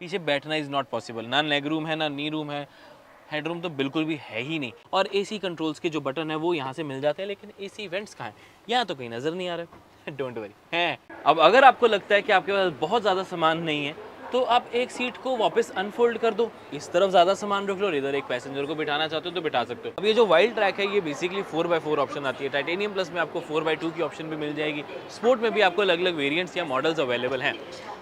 पीछे बैठना is not possible, ना लेग रूम है ना नी रूम है, हेडरूम तो बिल्कुल भी है ही नहीं। और एसी कंट्रोल्स के जो बटन है वो यहाँ से मिल जाते हैं, लेकिन एसी वेंट्स कहाँ हैं यहाँ तो कहीं नज़र नहीं आ रहा। डोंट वरी हैं। अब अगर आपको लगता है कि आपके पास बहुत ज़्यादा सामान नहीं है तो आप एक सीट को वापस अनफोल्ड कर दो, इस तरफ ज़्यादा सामान रख लो और इधर एक पैसेंजर को बिठाना चाहते हो तो बिठा सकते हो। अब ये जो वाइल्ड ट्रैक है ये बेसिकली 4x4 ऑप्शन आती है। टाइटेनियम प्लस में आपको 4x2 की ऑप्शन भी मिल जाएगी। स्पोर्ट में भी आपको अलग अलग वेरिएंट्स या मॉडल्स अवेलेबल हैं।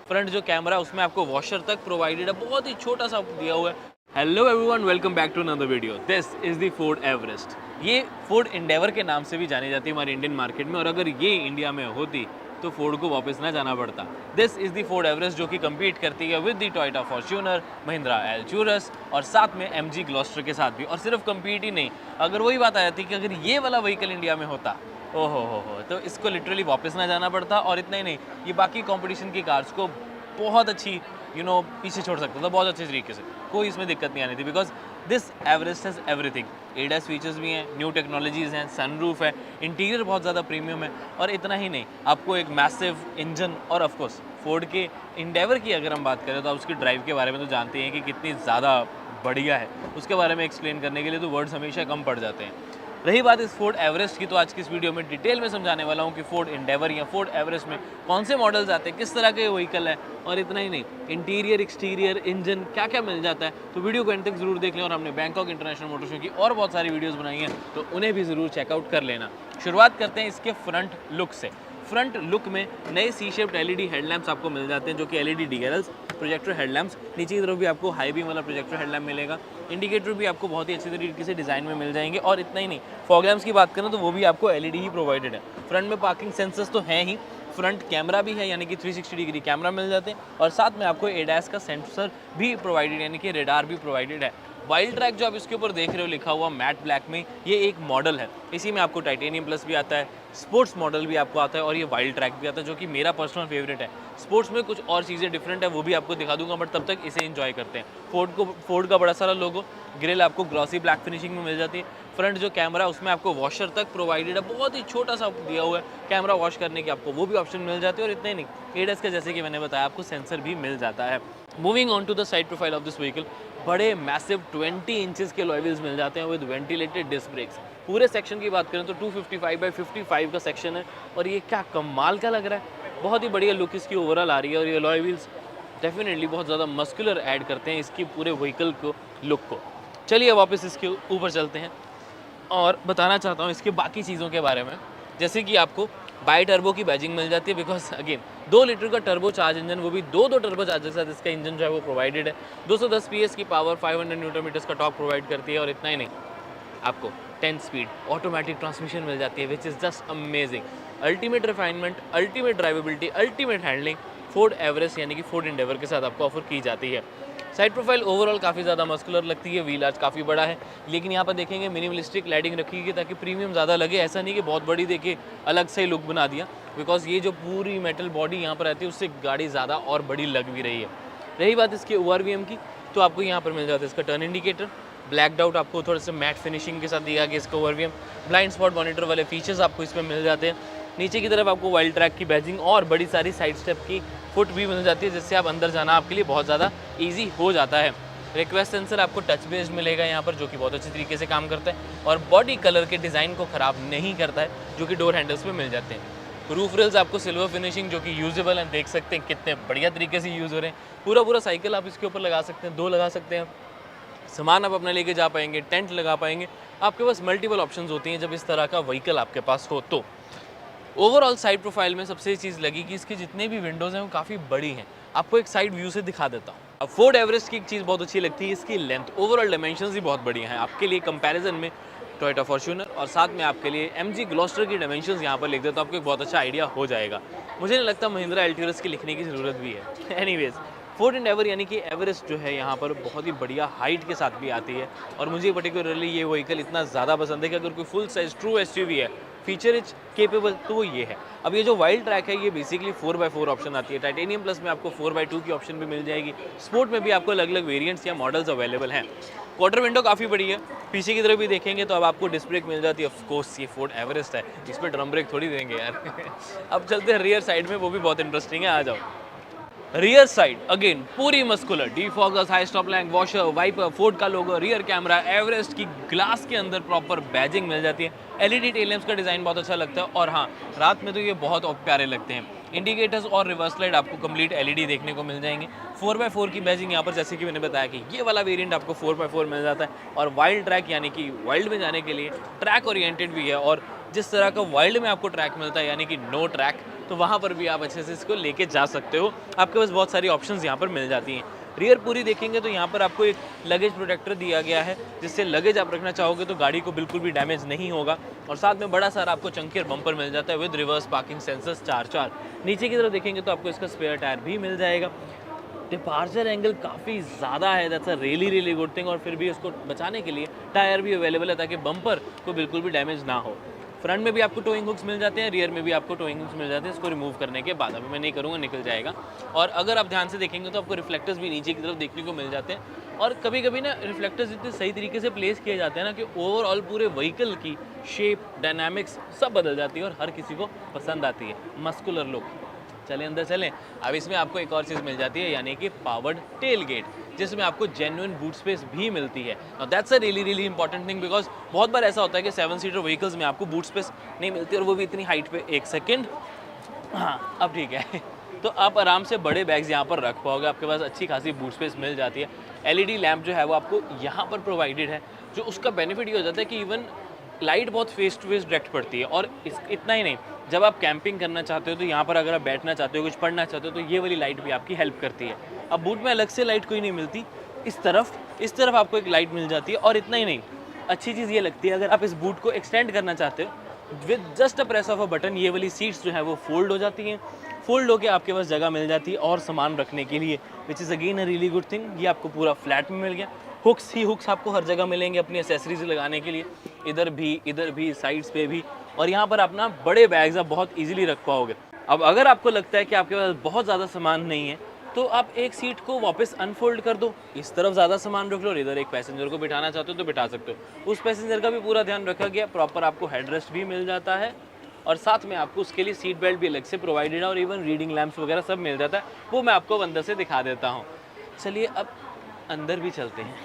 फ्रंट जो कैमरा है उसमें आपको वॉशर तक प्रोवाइडेड है, बहुत ही छोटा सा दिया हुआ है। Hello everyone, welcome back to another video. This is the Ford Everest. ये फोर्ड एंडेवर के नाम से भी जानी जाती है हमारे इंडियन मार्केट में, और अगर ये इंडिया में होती तो फोर्ड को वापस ना जाना पड़ता। This is the Ford Everest जो कि कम्पीट करती है with the Toyota Fortuner, Mahindra Alturas और साथ में एमजी ग्लॉस्टर के साथ भी। और सिर्फ कम्पीट ही नहीं, अगर वही बात आ जाती कि अगर ये वाला व्हीकल इंडिया में होता ओहो हो तो इसको लिटरली वापस ना जाना पड़ता। और इतना ही नहीं, ये बाकी कंपटीशन की कार्स को बहुत अच्छी पीछे छोड़ सकता था, बहुत अच्छे तरीके से, कोई इसमें दिक्कत नहीं आनी थी। Because this Everest has everything. ADAS features भी हैं, न्यू टेक्नोलॉजीज़ हैं, सनरूफ है, इंटीरियर बहुत ज़्यादा प्रीमियम है। और इतना ही नहीं, आपको एक मैसिव इंजन और ऑफकोर्स फोर्ड के इंडेवर की अगर हम बात करें तो आप उसकी ड्राइव के बारे में तो जानते हैं कि कितनी ज़्यादा बढ़िया है। उसके बारे में एक्सप्लेन करने के लिए तो वर्ड्स हमेशा कम पड़ जाते हैं। रही बात इस फोर्ड एवरेस्ट की, तो आज की इस वीडियो में डिटेल में समझाने वाला हूँ कि फोर्ड एंडेवर या फोर्ड एवरेस्ट में कौन से मॉडल्स आते हैं, किस तरह के व्हीकल है, और इतना ही नहीं, इंटीरियर, एक्सटीरियर, इंजन क्या क्या मिल जाता है। तो वीडियो को एंड तक जरूर देख लें। और हमने बैंकॉक इंटरनेशनल मोटर शो की और बहुत सारी वीडियोज़ बनाई हैं तो उन्हें भी ज़रूर चेकआउट कर लेना। शुरुआत करते हैं इसके फ्रंट लुक से। फ्रंट लुक में नए सी शेप्ड एलईडी हेडलैम्प्स आपको मिल जाते हैं जो कि एलईडी डीएलएल्स, प्रोजेक्टर हेडलैम्प्स। नीचे की तरफ भी आपको हाई बीम वाला प्रोजेक्टर हेडलैम्प मिलेगा। इंडिकेटर भी आपको बहुत ही अच्छे तरीके से डिज़ाइन में मिल जाएंगे। और इतना ही नहीं, फॉग लैम्प्स की बात करें तो वो भी आपको एलईडी ही प्रोवाइडेड है। फ्रंट में पार्किंग सेंसर्स तो हैं ही, फ्रंट कैमरा भी है यानी कि 360 डिग्री कैमरा मिल जाते हैं। और साथ में आपको एडास का सेंसर भी प्रोवाइडेड यानी कि रेडार भी प्रोवाइडेड है। वाइल्ड ट्रैक जो आप इसके ऊपर देख रहे हो लिखा हुआ मैट ब्लैक में, ये एक मॉडल है। इसी में आपको टाइटेनियम प्लस भी आता है, स्पोर्ट्स मॉडल भी आपको आता है और ये वाइल्ड ट्रैक भी आता है जो कि मेरा पर्सनल फेवरेट है। स्पोर्ट्स में कुछ और चीज़ें डिफरेंट है वो भी आपको दिखा दूंगा, बट तब तक इसे एंजॉय करते हैं। फोर्ड का बड़ा सारा लोगो, ग्रिल आपको ग्लॉसी ब्लैक फिनिशिंग में मिल जाती है। फ्रंट जो कैमरा है उसमें आपको वॉशर तक प्रोवाइडेड है, बहुत ही छोटा सा दिया हुआ है कैमरा वॉश करने की, आपको वो भी ऑप्शन मिल जाती है। और इतना ही नहीं, एडास का जैसे कि मैंने बताया आपको सेंसर भी मिल जाता है। Moving on to the side profile of this vehicle, बड़े मैसिव 20 इंचेस के अलॉय व्हील्स मिल जाते हैं विद वेंटिलेटेड डिस्क ब्रेक्स। पूरे सेक्शन की बात करें तो 255/55 का सेक्शन है और ये क्या कमाल का लग रहा है। बहुत ही बढ़िया लुक इसकी ओवरऑल आ रही है और ये अलॉय व्हील्स डेफिनेटली बहुत ज़्यादा मस्कुलर ऐड करते हैं इसकी पूरे व्हीकल को, लुक को। चलिए वापस इसके ऊपर चलते हैं और बताना चाहता हूँ इसके बाकी चीज़ों के बारे में। जैसे कि आपको बाई टर्बो की बैजिंग मिल जाती है, बिकॉज अगेन 2 लीटर का टर्बो चार्ज इंजन, वो भी दो टर्बो चार्जर के साथ इसका इंजन जो है वो प्रोवाइडेड है। 210 PS की पावर, 500 न्यूटन मीटर्स का टॉर्क प्रोवाइड करती है। और इतना ही नहीं, आपको 10 स्पीड ऑटोमेटिक ट्रांसमिशन मिल जाती है, which is just amazing. Ultimate refinement, ultimate drivability, ultimate handling Ford Everest यानी कि फोर्ड एंडेवर के साथ आपको ऑफर की जाती है। साइड प्रोफाइल ओवरऑल काफ़ी ज़्यादा मस्कुलर लगती है, व्हील आज काफ़ी बड़ा है, लेकिन यहाँ पर देखेंगे मिनिमलिस्टिक लाइटिंग रखी गई ताकि प्रीमियम ज़्यादा लगे। ऐसा नहीं कि बहुत बड़ी देखिए अलग से लुक बना दिया, बिकॉज ये जो पूरी मेटल बॉडी यहाँ पर रहती है उससे गाड़ी ज़्यादा और बड़ी लग भी रही है। रही बात इसके ORVM की, तो आपको यहाँ पर मिल जाता है इसका टर्न इंडिकेटर, ब्लैक आउट आपको थोड़ा सा मैट फिनिशिंग के साथ दिया गया इसका ORVM, ब्लाइंड स्पॉट मॉनिटर वाले फीचर्स आपको इसमें मिल जाते हैं। नीचे की तरफ आपको वाइल्ड ट्रैक की बैजिंग और बड़ी सारी साइड स्टेप की फुट भी मिल जाती है, जिससे आप अंदर जाना आपके लिए बहुत ज़्यादा ईजी हो जाता है। रिक्वेस्ट सेंसर आपको टच बेस्ड मिलेगा यहाँ पर, जो कि बहुत अच्छे तरीके से काम करता है और बॉडी कलर के डिज़ाइन को ख़राब नहीं करता है, जो कि डोर हैंडल्स पे मिल जाते हैं। रूफ रेल्स आपको सिल्वर फिनिशिंग जो कि यूजेबल है, देख सकते हैं कितने बढ़िया तरीके से यूज़ हो रहे हैं। पूरा साइकिल आप इसके ऊपर लगा सकते हैं, 2 लगा सकते हैं, सामान आप अपने लेके जा पाएंगे, टेंट लगा पाएंगे। आपके पास मल्टीपल ऑप्शंस होती हैं जब इस तरह का व्हीकल आपके पास हो। तो ओवरऑल साइड प्रोफाइल में सबसे चीज़ लगी कि इसकी जितने भी विंडोज़ हैं वो काफ़ी बड़ी हैं। आपको एक साइड व्यू से दिखा देता हूँ। अब फोर्ड एवरेस्ट की एक चीज़ बहुत अच्छी लगती है, इसकी लेंथ, ओवरऑल डायमेंशंस ही बहुत बढ़िया हैं। आपके लिए कंपैरिजन में टोयोटा फॉर्च्यूनर और साथ में आपके लिए एमजी ग्लॉस्टर की डायमेंशंस यहाँ पर लिख देता हूँ, आपको एक बहुत अच्छा आइडिया हो जाएगा। मुझे नहीं लगता महिंद्रा एल्टुरस की लिखने की ज़रूरत भी है। एनीवेज, फोर्ड एंडेवर यानी कि एवरेस्ट जो है यहाँ पर बहुत ही बढ़िया हाइट के साथ भी आती है और मुझे पर्टिकुलरली ये व्हीकल इतना ज़्यादा पसंद है कि अगर कोई फुल साइज ट्रू SUV है, फीचर इच केपेबल, तो वो ये है। अब ये जो वाइल्ड ट्रैक है ये बेसिकली 4x4 ऑप्शन आती है। टाइटेनियम प्लस में आपको 4x2 की ऑप्शन भी मिल जाएगी। स्पोर्ट में भी आपको अलग अलग वेरिएंट्स या मॉडल्स अवेलेबल हैं। क्वार्टर विंडो काफ़ी बड़ी है, पीछे की तरफ भी देखेंगे तो अब आपको डिस्क ब्रेक मिल जाती है। ऑफ कोर्स ये फोर्ड एवरेस्ट है, इस पर ड्रम ब्रेक थोड़ी देंगे यार। अब चलते हैं रियर साइड में, वो भी बहुत इंटरेस्टिंग है, आ जाओ। रियर साइड अगेन पूरी muscular, defoggers, high stop lamp, washer, wiper, Ford का लोगो, रियर कैमरा, एवरेस्ट की ग्लास के अंदर प्रॉपर बैजिंग मिल जाती है। एलईडी टेल लैंप्स का डिज़ाइन बहुत अच्छा लगता है और हाँ, रात में तो ये बहुत प्यारे लगते हैं। इंडिकेटर्स और रिवर्स लाइट आपको कंप्लीट एलईडी देखने को मिल जाएंगे। 4x4 की बैजिंग यहाँ पर, जैसे कि मैंने बताया कि ये वाला वेरिएंट आपको 4x4 मिल जाता है और वाइल्ड ट्रैक यानी कि वाइल्ड में जाने के लिए ट्रैक ओरिएंटेड भी है। और जिस तरह का वाइल्ड में आपको ट्रैक मिलता है यानी कि नो ट्रैक, तो वहाँ पर भी आप अच्छे से इसको लेके जा सकते हो। आपके पास बहुत सारी ऑप्शंस यहाँ पर मिल जाती हैं। रियर पूरी देखेंगे तो यहाँ पर आपको एक लगेज प्रोटेक्टर दिया गया है, जिससे लगेज आप रखना चाहोगे तो गाड़ी को बिल्कुल भी डैमेज नहीं होगा। और साथ में बड़ा सारा आपको चंकियर बम्पर मिल जाता है with reverse parking sensors 4x4। नीचे की तरफ देखेंगे तो आपको इसका स्पेयर टायर भी मिल जाएगा। डिपार्चर एंगल काफ़ी ज़्यादा है, that's a really good thing. और फिर भी उसको बचाने के लिए टायर भी अवेलेबल है ताकि बम्पर को बिल्कुल भी डैमेज ना हो। फ्रंट में भी आपको टोइंग हुक्स मिल जाते हैं, रियर में भी आपको टोइंग हुक्स मिल जाते हैं। इसको रिमूव करने के बाद, अभी मैं नहीं करूँगा, निकल जाएगा। और अगर आप ध्यान से देखेंगे तो आपको रिफ्लेक्टर्स भी नीचे की तरफ देखने को मिल जाते हैं। और कभी कभी ना रिफ्लेक्टर्स इतने सही तरीके से प्लेस किए जाते हैं ना कि ओवरऑल पूरे व्हीकल की शेप, डायनामिक्स सब बदल जाती है और हर किसी को पसंद आती है मस्कुलर लुक। चलें अंदर चलें। अब इसमें आपको एक और चीज़ मिल जाती है यानी कि पावर्ड टेल गेट, जिसमें आपको जेन्युइन बूट स्पेस भी मिलती है। That's a really important thing, because बहुत बार ऐसा होता है कि 7 सीटर व्हीकल्स में आपको बूट स्पेस नहीं मिलती और वो भी इतनी हाइट पे। एक सेकेंड, हाँ अब ठीक है। तो आप आराम से बड़े बैग्स यहाँ पर रख पाओगे, आपके पास अच्छी खासी बूट स्पेस मिल जाती है। एलईडी लैंप जो है वो आपको यहाँ पर प्रोवाइडेड है, जो उसका बेनिफिट ये हो जाता है कि इवन लाइट बहुत फेस टू फेस डायरेक्ट पड़ती है। और इतना ही नहीं, जब आप कैंपिंग करना चाहते हो तो यहाँ पर अगर आप बैठना चाहते हो, कुछ पढ़ना चाहते हो, तो ये वाली लाइट भी आपकी हेल्प करती है। अब बूट में अलग से लाइट कोई नहीं मिलती, इस तरफ आपको एक लाइट मिल जाती है। और इतना ही नहीं, अच्छी चीज़ ये लगती है अगर आप इस बूट को एक्सटेंड करना चाहते हो with just a press of a button, ये वाली सीट्स जो है वो फोल्ड हो जाती हैं। फोल्ड होकर आपके पास जगह मिल जाती है और सामान रखने के लिए, which is again a really good thing. ये आपको पूरा फ्लैट में मिल गया। हुक्स आपको हर जगह मिलेंगे अपनी एसेसरीज लगाने के लिए, इधर भी साइड्स पे भी। और यहाँ पर अपना बड़े बैग्स आप बहुत इजीली रख पाओगे। अब अगर आपको लगता है कि आपके पास बहुत ज़्यादा सामान नहीं है, तो आप एक सीट को वापस अनफोल्ड कर दो, इस तरफ ज़्यादा सामान रख लो और इधर एक पैसेंजर को बिठाना चाहते हो तो बिठा सकते हो। उस पैसेंजर का भी पूरा ध्यान रखा गया, प्रॉपर आपको हेडरेस्ट भी मिल जाता है और साथ में आपको उसके लिए सीट बेल्ट भी अलग से प्रोवाइडेड है और इवन रीडिंग लैंप्स वगैरह सब मिल जाता है। वो मैं आपको अंदर से दिखा देता हूँ। चलिए अब अंदर भी चलते हैं।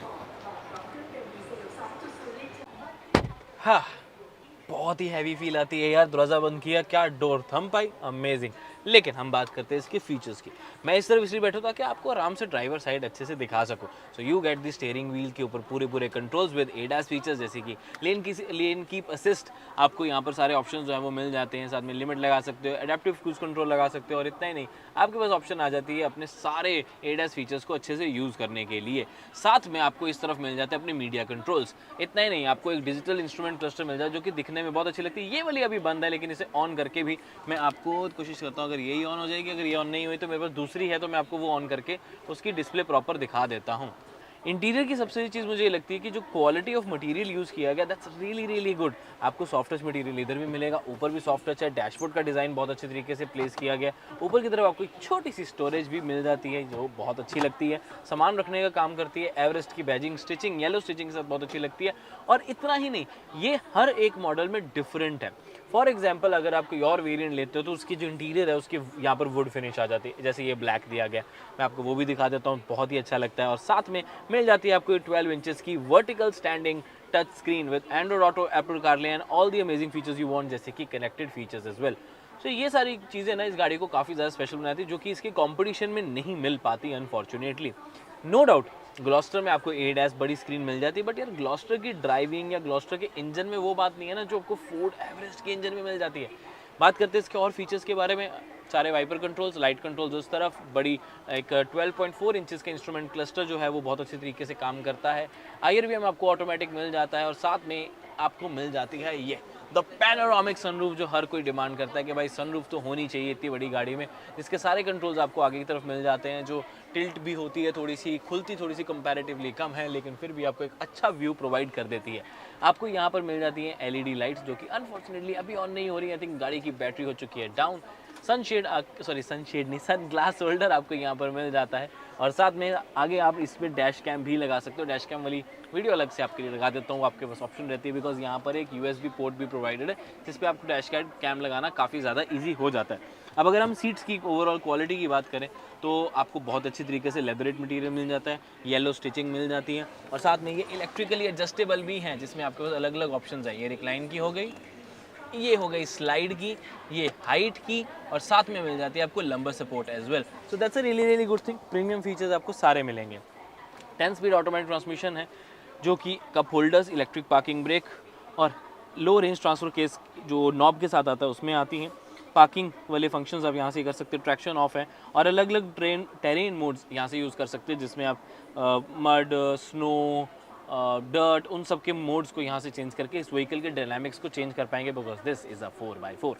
हाँ, बहुत ही हैवी फील आती है यार। दरवाज़ा बंद किया, क्या डोर थम पाई, अमेजिंग। लेकिन हम बात करते हैं इसके फीचर्स की। मैं इस तरफ इसलिए बैठा ताकि आपको आराम से ड्राइवर साइड अच्छे से दिखा सकूं। So you get the steering wheel के ऊपर पूरे कंट्रोल्स विद एडास फीचर्स, जैसे कि लेन कीप असिस्ट, आपको यहाँ पर सारे ऑप्शन जो है वो मिल जाते हैं। साथ में लिमिट लगा सकते हो, एडेप्टिव क्रूज कंट्रोल लगा सकते हो। और इतना ही नहीं, आपके पास ऑप्शन आ जाती है अपने सारे एडास फीचर्स को अच्छे से यूज़ करने के लिए। साथ में आपको इस तरफ मिल जाते हैं अपने मीडिया कंट्रोल्स। इतना ही नहीं, आपको एक डिजिटल इंस्ट्रूमेंट क्लस्टर मिल जाए जो कि दिखने में बहुत अच्छी लगती है। ये वाली अभी बंद है, लेकिन इसे ऑन करके भी मैं आपको कोशिश करता हूँ, अगर यही ऑन हो जाएगी, अगर ये ऑन नहीं हुई तो मेरे पास दूसरी है, तो मैं आपको वो ऑन करके उसकी डिस्प्ले प्रॉपर दिखा देता हूँ। इंटीरियर की सबसे चीज़ मुझे ये लगती है कि जो क्वालिटी ऑफ मटेरियल यूज़ किया गया, दैट्स रियली गुड। आपको सॉफ्ट टच मटेरियल इधर भी मिलेगा, ऊपर भी सॉफ्ट टच है। डैशबोर्ड का डिज़ाइन बहुत अच्छे तरीके से प्लेस किया गया। ऊपर की तरफ आपको एक छोटी सी स्टोरेज भी मिल जाती है जो बहुत अच्छी लगती है, सामान रखने का काम करती है। एवरेस्ट की बैजिंग स्टिचिंग, येलो स्टिचिंग के साथ बहुत अच्छी लगती है। और इतना ही नहीं, ये हर एक मॉडल में डिफरेंट है। फॉर एग्जाम्पल, अगर आप कोई और वेरिएंट लेते हो तो उसकी जो इंटीरियर है उसके यहाँ पर वुड फिनिश आ जाती है, जैसे ये ब्लैक दिया गया। मैं आपको वो भी दिखा देता हूँ, बहुत ही अच्छा लगता है। और साथ में मिल जाती है आपको 12 इंचेस की vertical standing touch screen with Android auto, Apple CarPlay and all the amazing features you want, जैसे कि कनेक्टेड फीचर्स एज वेल। तो ये सारी चीज़ें ना इस गाड़ी को काफ़ी ज़्यादा स्पेशल बनाती है, जो कि इसके कॉम्पिटिशन में नहीं मिल पाती अनफॉर्चुनेटली। नो डाउट ग्लॉस्टर में आपको एडास बड़ी स्क्रीन मिल जाती है, बट यार ग्लॉस्टर की ड्राइविंग या ग्लॉस्टर के इंजन में वो बात नहीं है ना जो आपको फोर्ड एवरेस्ट के इंजन में मिल जाती है। बात करते हैं इसके और फीचर्स के बारे में। सारे वाइपर कंट्रोल्स, लाइट कंट्रोल्स उस तरफ, बड़ी एक 12.4 इंचेस का इंस्ट्रूमेंट क्लस्टर जो है वो बहुत अच्छी तरीके से काम करता है। IRVM आपको ऑटोमेटिक मिल जाता है और साथ में आपको मिल जाती है ये द पैनोरामिक सनरूफ, जो हर कोई डिमांड करता है कि भाई सनरूफ तो होनी चाहिए इतनी बड़ी गाड़ी में, जिसके सारे कंट्रोल्स आपको आगे की तरफ मिल जाते हैं। जो टिल्ट भी होती है थोड़ी सी, खुलती थोड़ी सी कंपैरेटिवली कम है, लेकिन फिर भी आपको एक अच्छा व्यू प्रोवाइड कर देती है। आपको यहाँ पर मिल जाती हैं LED लाइट्स, जो कि अनफॉर्चुनेटली अभी ऑन नहीं हो रही है। आई थिंक गाड़ी की बैटरी हो चुकी है डाउन। सनशेड नहीं, सन ग्लास होल्डर आपको यहाँ पर मिल जाता है। और साथ में आगे आप इस पर डैश कैम भी लगा सकते हो। डैश कैम वाली वीडियो अलग से आपके लिए लगा देता हूँ, आपके पास ऑप्शन रहती है, बिकॉज यहाँ पर एक USB पोर्ट भी प्रोवाइडेड है, जिस पे आपको डैश कैम लगाना काफ़ी ज़्यादा ईजी हो जाता है। अब अगर हम सीट्स की ओवरऑल क्वालिटी की बात करें तो आपको बहुत अच्छी तरीके से लेदरेट मटेरियल मिल जाता है, येलो स्टिचिंग मिल जाती है और साथ में ये इलेक्ट्रिकली एडजस्टेबल भी हैं, जिसमें आपके पास अलग अलग ऑप्शंस हैं। ये रिक्लाइन की हो गई, ये हो गई स्लाइड की, ये हाइट की और साथ में मिल जाती है आपको lumbar support as well. So that's a really good thing. Premium features आपको सारे मिलेंगे। 10 स्पीड ऑटोमेटिक ट्रांसमिशन है जो कि cup holders, electric parking brake और लो रेंज ट्रांसफर केस जो नॉब के साथ आता है उसमें आती हैं। पार्किंग वाले फंक्शंस आप यहाँ से कर सकते हैं, ट्रैक्शन ऑफ है और अलग अलग टेरेन मोड्स यहाँ से यूज़ कर सकते हैं, जिसमें आप मड, स्नो, डर्ट, उन सब के मोड्स को यहाँ से चेंज करके इस व्हीकल के डायनामिक्स को चेंज कर पाएंगे, because this is a 4x4।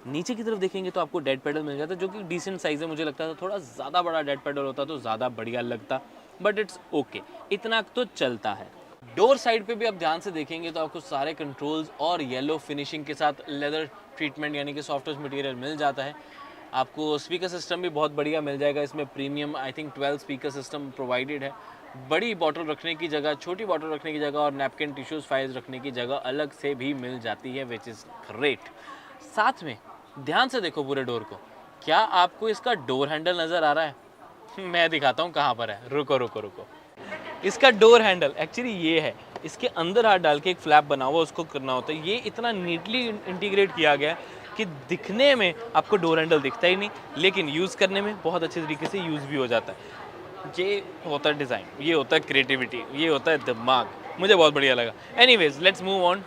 नीचे की तरफ देखेंगे तो आपको डेड पेडल मिल जाता है जो कि डिसेंट साइज़ है। मुझे लगता था थोड़ा ज़्यादा बड़ा डेड पेडल होता तो ज़्यादा बढ़िया लगता, बट इट्स ओके, इतना तो चलता है। डोर साइड पे भी आप ध्यान से देखेंगे तो आपको सारे कंट्रोल्स और येलो फिनिशिंग के साथ लेदर ट्रीटमेंट यानी कि सॉफ्ट टच मटेरियल मिल जाता है। आपको स्पीकर सिस्टम भी बहुत बढ़िया मिल जाएगा इसमें, premium I think 12 speaker system provided है। बड़ी बॉटल रखने की जगह, छोटी बॉटल रखने की जगह और नैपकिन, टिश्यूज, फाइल्स रखने की जगह अलग से भी मिल जाती है, विच इज़ ग्रेट। साथ में ध्यान से देखो पूरे डोर को, क्या आपको इसका डोर हैंडल नज़र आ रहा है? मैं दिखाता हूँ कहाँ पर है, रुको रुको रुको। इसका डोर हैंडल एक्चुअली ये है, इसके अंदर हाथ डाल के एक फ्लैप बना हुआ उसको करना होता है। ये इतना नीटली इंटीग्रेट किया गया है कि दिखने में आपको डोर हैंडल दिखता ही नहीं, लेकिन यूज़ करने में बहुत अच्छे तरीके से यूज़ भी हो जाता है। ये होता है डिज़ाइन, ये होता है क्रिएटिविटी, ये होता है दिमाग, मुझे बहुत बढ़िया लगा। Anyways let's move on.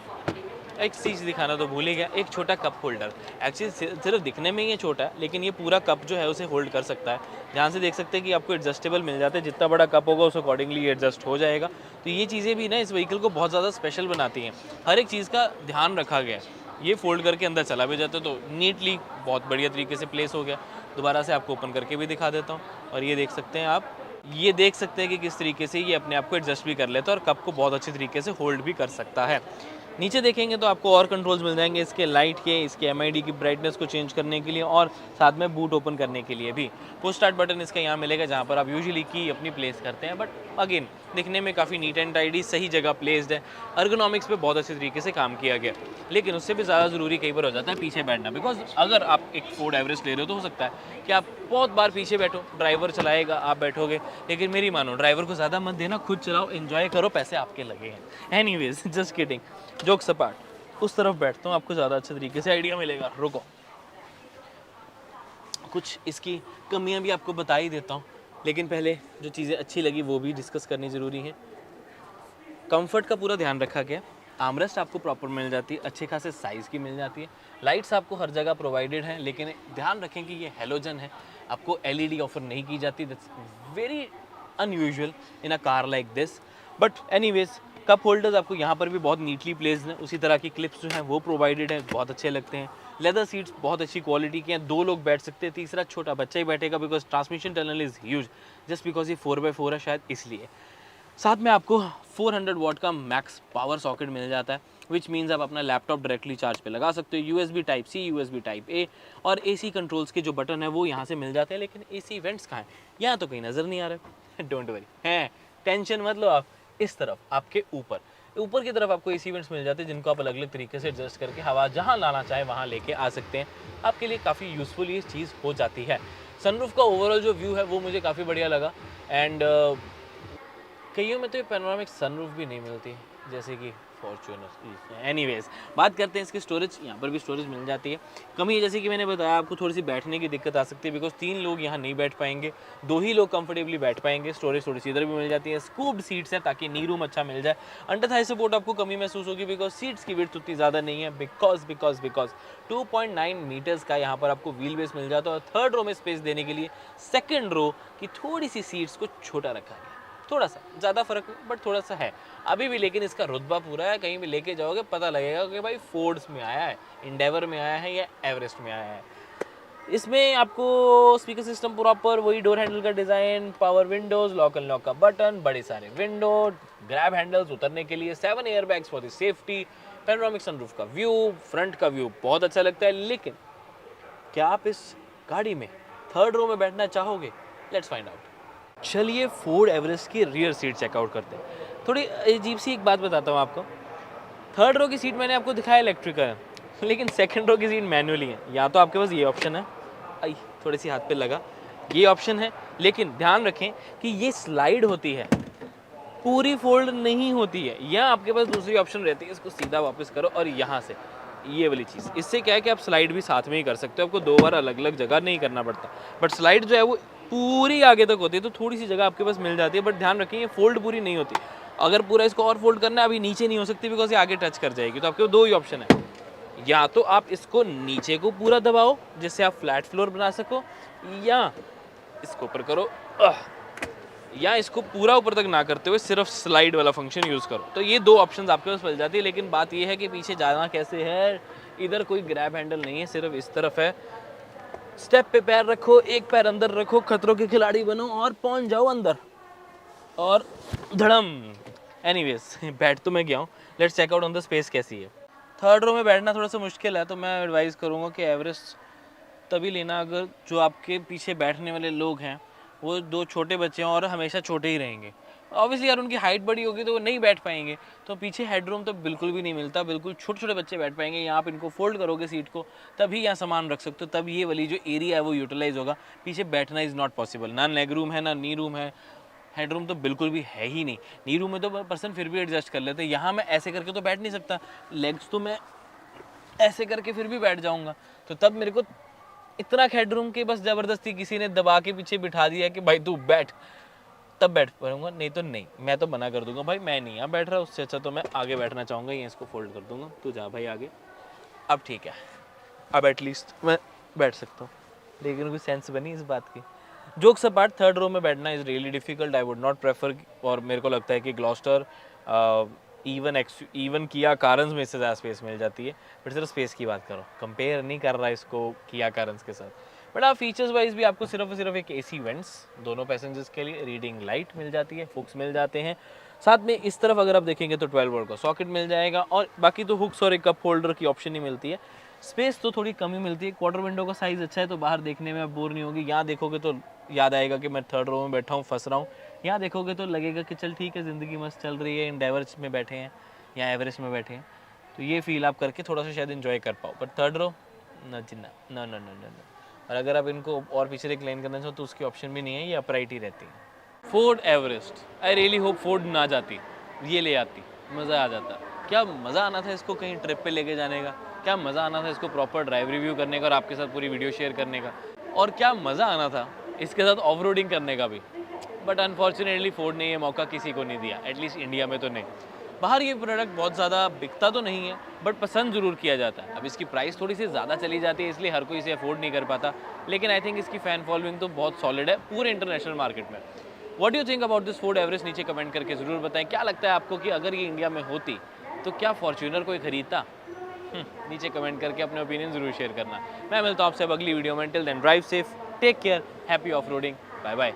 एक चीज़ दिखाना तो भूल ही गया, एक छोटा कप होल्डर। एक्चुअली सिर्फ दिखने में ये छोटा है, लेकिन ये पूरा कप जो है उसे होल्ड कर सकता है। ध्यान से देख सकते हैं कि आपको एडजस्टेबल मिल जाता है, जितना बड़ा कप होगा उस अकॉर्डिंगली एडजस्ट हो जाएगा। तो ये चीज़ें भी ना इस व्हीकल को बहुत ज़्यादा स्पेशल बनाती हैं। हर एक चीज़ का ध्यान रखा गया है। ये फोल्ड करके अंदर चला भी जाता है तो नीटली बहुत बढ़िया तरीके से प्लेस हो गया। दोबारा से आपको ओपन करके भी दिखा देता हूँ और ये देख सकते हैं आप, ये देख सकते हैं कि किस तरीके से ये अपने आप को एडजस्ट भी कर लेता है और कप को बहुत अच्छी तरीके से होल्ड भी कर सकता है। नीचे देखेंगे तो आपको और कंट्रोल्स मिल जाएंगे इसके लाइट के, इसके एमआईडी की ब्राइटनेस को चेंज करने के लिए और साथ में बूट ओपन करने के लिए भी। पुश स्टार्ट बटन इसका यहाँ मिलेगा जहाँ पर आप यूजुअली की अपनी प्लेस करते हैं, बट अगेन दिखने में काफ़ी नीट एंड टाइडी, सही जगह प्लेस्ड है। अर्गोनॉमिक्स पे बहुत अच्छे तरीके से काम किया गया, लेकिन उससे भी ज़्यादा ज़रूरी कई बार हो जाता है पीछे बैठना। बिकॉज अगर आप एक फोर्ड एवरेस्ट ले रहे हो तो हो सकता है कि आप बहुत बार पीछे बैठो, ड्राइवर चलाएगा, आप बैठोगे, लेकिन मेरी मानो ड्राइवर को ज़्यादा मत देना, खुद चलाओ, एंजॉय करो, पैसे आपके लगे हैं। Anyways just kidding, jokes apart, उस तरफ बैठता हूँ, आपको ज़्यादा अच्छे तरीके से आइडिया मिलेगा। रुको, कुछ इसकी कमियां भी आपको बता ही देता हूँ, लेकिन पहले जो चीज़ें अच्छी लगी वो भी डिस्कस करनी ज़रूरी है। कंफर्ट का पूरा ध्यान रखा गया, आर्मरेस्ट आपको प्रॉपर मिल जाती है, अच्छे खासे साइज़ की मिल जाती है। लाइट्स आपको हर जगह प्रोवाइडेड हैं, लेकिन ध्यान रखें कि ये हेलोजन है, आपको एलईडी ऑफर नहीं की जाती। That's very unusual in a car like this, but anyways cup holders आपको यहाँ पर भी बहुत नीटली प्लेस्ड हैं। उसी तरह की क्लिप्स जो हैं वो प्रोवाइडेड हैं, बहुत अच्छे लगते हैं। लेदर सीट्स बहुत अच्छी क्वालिटी के हैं, 2 लोग बैठ सकते हैं, तीसरा छोटा बच्चा ही बैठेगा, because transmission tunnel is huge, just because ये 4x4 है शायद इसलिए। साथ में आपको 400 वाट का मैक्स पावर सॉकेट मिल जाता है, विच मीन्स आप अपना लैपटॉप डायरेक्टली चार्ज पे लगा सकते हो। USB type C, USB type A और AC कंट्रोल्स के जो बटन है वो यहाँ से मिल जाते हैं, लेकिन AC वेंट्स कहाँ हैं? यहाँ तो कहीं नज़र नहीं आ रहे। डोंट वरी, हैं, टेंशन मत लो आप। इस तरफ आपके ऊपर की तरफ आपको AC वेंट्स मिल जाते हैं, जिनको आप अलग अलग तरीके से एडजस्ट करके हवा जहाँ लाना चाहे वहाँ लेके आ सकते हैं। आपके लिए काफ़ी यूज़फुल ये चीज़ हो जाती है। सनरूफ का ओवरऑल जो व्यू है वो मुझे काफ़ी बढ़िया लगा, एंड कईयों में तो ये पैनोरामिक सनरूफ भी नहीं मिलती, जैसे कि फॉर्च्यूनर। एनीवेज बात करते हैं इसकी स्टोरेज। यहाँ पर भी स्टोरेज मिल जाती है। कमी है जैसे कि मैंने बताया, आपको थोड़ी सी बैठने की दिक्कत आ सकती है, बिकॉज 3 लोग यहाँ नहीं बैठ पाएंगे, 2 ही लोग कंफर्टेबली बैठ पाएंगे। स्टोरेज थोड़ी सी इधर भी मिल जाती है, स्कूप्ड सीट्स है ताकि नी रूम अच्छा मिल जाए। अंडर थाई सपोर्ट आपको कमी महसूस होगी, बिकॉज सीट्स की विड्थ उतनी ज़्यादा नहीं है, बिकॉज 2.9 मीटर्स का यहाँ पर आपको व्हील बेस मिल जाता है। और थर्ड रो में स्पेस देने के लिए सेकेंड रो की थोड़ी सी सीट्स को छोटा रखा है, थोड़ा सा, ज़्यादा फर्क नहीं बट थोड़ा सा है अभी भी, लेकिन इसका रुतबा पूरा है। कहीं भी लेके जाओगे पता लगेगा कि भाई फोर्ड्स में आया है, इंडेवर में आया है या एवरेस्ट में आया है। इसमें आपको स्पीकर सिस्टम प्रॉपर, वही डोर हैंडल का design, power Windows, lock and lock का बटन, बड़े सारे विंडो, ग्रैब हैंडल्स उतरने के लिए, 7 air bags for the safety, panoramic sunroof का व्यू, फ्रंट का व्यू बहुत अच्छा लगता है। लेकिन क्या आप इस गाड़ी में थर्ड रो में बैठना चाहोगे? Let's find out. चलिए फोर्ड एवरेस्ट की रियर सीट चेकआउट करते हैं। थोड़ी अजीब सी एक बात बताता हूँ आपको, थर्ड रो की सीट मैंने आपको दिखाया इलेक्ट्रिकल है, लेकिन सेकंड रो की सीट मैनुअली है। या तो आपके पास ये ऑप्शन है थोड़ी सी हाथ पे लगा, ये ऑप्शन है। लेकिन ध्यान रखें कि ये स्लाइड होती है, पूरी फोल्ड नहीं होती है। यहाँ आपके पास दूसरी ऑप्शन रहती है, इसको सीधा वापस करो और यहाँ से ये वाली चीज़, इससे क्या है कि आप स्लाइड भी साथ में ही कर सकते हो, आपको 2 बार अलग अलग जगह नहीं करना पड़ता। बट स्लाइड जो है वो पूरी आगे तक होती है, तो थोड़ी सी जगह आपके पास मिल जाती है। बट ध्यान रखें ये फोल्ड पूरी नहीं होती। अगर पूरा इसको और फोल्ड करना है, अभी नीचे नहीं हो सकती बिकॉज ये आगे टच कर जाएगी। तो आपके 2 ही ऑप्शन है, या तो आप इसको नीचे को पूरा दबाओ जिससे आप फ्लैट फ्लोर बना सको, या इसको ऊपर करो, या इसको पूरा ऊपर तक ना करते हुए सिर्फ स्लाइड वाला फंक्शन यूज़ करो। तो ये 2 ऑप्शंस आपके पास मिल जाती है। लेकिन बात ये है कि पीछे जाना कैसे है, इधर कोई ग्रैब हैंडल नहीं है, सिर्फ इस तरफ है। स्टेप पे पैर रखो, एक पैर अंदर रखो, खतरों के खिलाड़ी बनो और पहुंच जाओ अंदर और धड़म। एनीवेज बैठ तो मैं गया हूँ, let's check out on the space कैसी है। 3rd रो में बैठना थोड़ा सा मुश्किल है, तो मैं एडवाइस करूँगा कि एवरेस्ट तभी लेना अगर जो आपके पीछे बैठने वाले लोग हैं वो 2 छोटे बच्चे हैं और हमेशा छोटे ही रहेंगे। ऑब्वियसली यार उनकी हाइट बड़ी होगी तो वो नहीं बैठ पाएंगे, तो पीछे हेडरूम तो बिल्कुल भी नहीं मिलता, बिल्कुल छोटे छोटे बच्चे बैठ पाएंगे। यहाँ आप इनको फोल्ड करोगे सीट को, तभी यहाँ सामान रख सकते हो, तब ये वाली जो एरिया है वो यूटिलाइज होगा। पीछे बैठना इज़ नॉट पॉसिबल। ना लेग रूम है, ना नी रूम है, हेडरूम तो बिल्कुल भी है ही नहीं। नी रूम में तो पर्सन फिर भी एडजस्ट कर लेते हैं, यहाँ मैं ऐसे करके तो बैठ नहीं सकता, लेग्स तो मैं ऐसे करके फिर भी बैठ जाऊँगा, तो तब मेरे को इतना हेडरूम के बस ज़बरदस्ती किसी ने दबा के पीछे बिठा दिया कि भाई तू बैठ, तब बैठ पाऊंगा, नहीं तो नहीं। मैं तो मना कर दूंगा भाई मैं नहीं यहाँ बैठ रहा, उससे अच्छा तो मैं आगे बैठना चाहूँगा, ये इसको फोल्ड कर दूंगा, तू जा भाई आगे। अब ठीक है, अब एटलीस्ट मैं बैठ सकता हूँ। लेकिन कोई सेंस बनी इस बात की। जोक्स अपार्ट, 3rd रो में बैठना is really difficult, I would not prefer. और मेरे को लगता है कि ग्लॉस्टर इवन किया कारंस में इससे ज़्यादा स्पेस मिल जाती है। बट सिर्फ स्पेस की बात करो, कंपेयर नहीं कर रहा इसको किया कारंस के साथ। बट आप फीचर्स वाइज भी आपको सिर्फ और सिर्फ एक AC वेंट्स दोनों पैसेंजर्स के लिए, रीडिंग लाइट मिल जाती है, हुक्स मिल जाते हैं साथ में। इस तरफ अगर आप देखेंगे तो 12 वोल्ट का सॉकेट मिल जाएगा, और बाकी तो हुक्स और एक कप होल्डर की ऑप्शन ही मिलती है। स्पेस तो थोड़ी कम ही मिलती है। क्वार्टर विंडो का साइज़ अच्छा है तो बाहर देखने में आप बोर नहीं होगी। यहाँ देखोगे तो याद आएगा कि मैं 3rd रो में बैठा हूँ, फंस रहा हूँ। यहाँ देखोगे तो लगेगा कि चल ठीक है, ज़िंदगी मस्त चल रही है, एंडेवर में बैठे हैं या एवरेस्ट में बैठे हैं, तो ये फील आप करके थोड़ा सा शायद एंजॉय कर पाओ। बट 3rd रो ना जिन्ना, ना ना ना ना। और अगर आप इनको और पीछे रिक्लाइन करना चाहो तो उसकी ऑप्शन भी नहीं है, ये अपराइट ही रहती है। Ford Everest, I really hope Ford ना जाती, ये ले आती, मज़ा आ जाता। क्या मज़ा आना था इसको कहीं ट्रिप पे लेके जाने का, क्या मज़ा आना था इसको प्रॉपर ड्राइव रिव्यू करने का और आपके साथ पूरी वीडियो शेयर करने का, और क्या मज़ा आना था इसके साथ ऑफ रोडिंग करने का भी। बट अनफॉर्चुनेटली फोर्ड ने ये मौका किसी को नहीं दिया, एटलीस्ट इंडिया में तो नहीं। बाहर ये प्रोडक्ट बहुत ज़्यादा बिकता तो नहीं है, बट पसंद ज़रूर किया जाता है। अब इसकी प्राइस थोड़ी सी ज़्यादा चली जाती है, इसलिए हर कोई इसे अफोर्ड नहीं कर पाता, लेकिन आई थिंक इसकी फ़ैन फॉलोइंग तो बहुत सॉलिड है पूरे इंटरनेशनल मार्केट में। What do you think about this Ford Everest, नीचे कमेंट करके ज़रूर बताएं। क्या लगता है आपको कि अगर ये इंडिया में होती तो क्या फॉर्च्यूनर कोई खरीदता? नीचे कमेंट करके अपने ओपिनियन ज़रूर शेयर करना। मैं मिलता हूँ आपसे अब अगली वीडियो में। Till then drive safe, take care, happy off roading, bye bye.